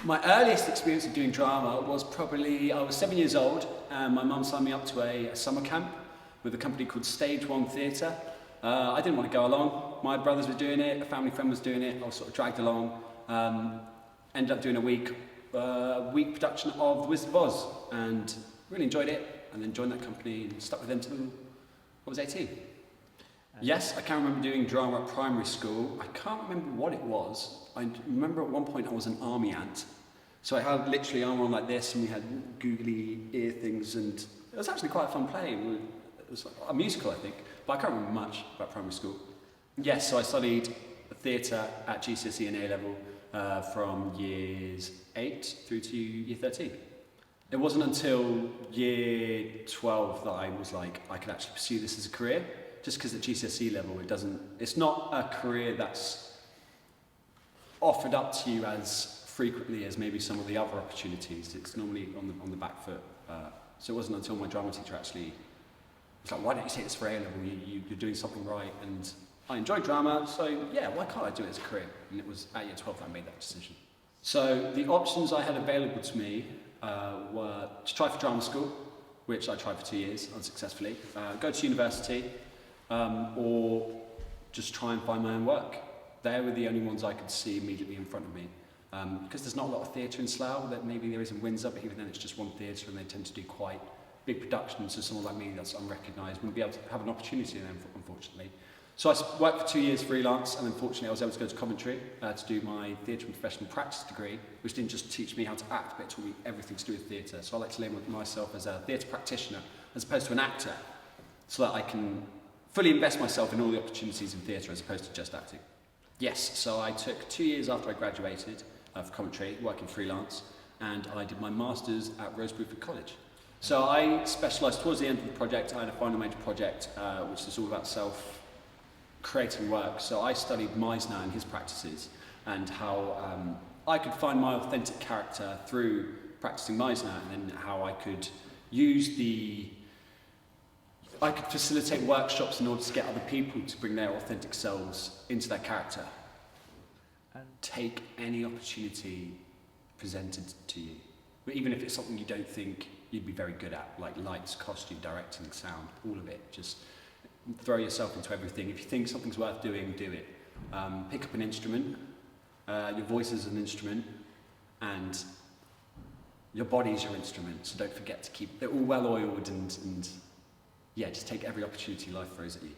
My earliest experience of doing drama was probably, I was 7 years old and my mum signed me up to a summer camp with a company called Stage One Theatre. I didn't want to go along. My brothers were doing it, a family friend was doing it, I was sort of dragged along. Ended up doing a week production of The Wizard of Oz and really enjoyed it, and then joined that company and stuck with them till I was 18. Yes, I can remember doing drama at primary school. I can't remember what it was. I remember at one point I was an army ant. So I had literally armour on like this, and we had googly ear things, and it was actually quite a fun play. It was like a musical, I think, but I can't remember much about primary school. Yes, so I studied theatre at GCSE and A-level from years 8 through to year 13. It wasn't until year 12 that I was like, I could actually pursue this as a career. Just because at GCSE level, it's not a career that's offered up to you as frequently as maybe some of the other opportunities. It's normally on the back foot. So it wasn't until my drama teacher actually was like, why don't you take this for A level? You're doing something right. And I enjoy drama, so yeah, why can't I do it as a career? And it was at year 12 that I made that decision. So the options I had available to me were to try for drama school, which I tried for 2 years unsuccessfully, go to university, or just try and find my own work. They were the only ones I could see immediately in front of me. Because there's not a lot of theatre in Slough, that maybe there is in Windsor, but even then it's just one theatre and they tend to do quite big productions, so someone like me that's unrecognised wouldn't be able to have an opportunity then, unfortunately. So I worked for 2 years freelance, and unfortunately I was able to go to Coventry to do my theatre and professional practice degree, which didn't just teach me how to act, but it taught me everything to do with theatre. So I like to label myself as a theatre practitioner as opposed to an actor, so that I can fully invest myself in all the opportunities in theatre as opposed to just acting. Yes, so I took 2 years after I graduated for Coventry, working freelance, and I did my Masters at Rosebruford College. So I specialised towards the end of the project. I had a final major project, which is all about creating work. So I studied Meisner and his practices, and how I could find my authentic character through practicing Meisner, and then how I could I could facilitate workshops in order to get other people to bring their authentic selves into their character and take any opportunity presented to you. But even if it's something you don't think you'd be very good at, like lights, costume, directing, sound, all of it, just throw yourself into everything. If you think something's worth doing, do it. Pick up an instrument. Your voice is an instrument, and your body is your instrument, so don't forget to keep it all well oiled, and yeah, just take every opportunity life throws at you.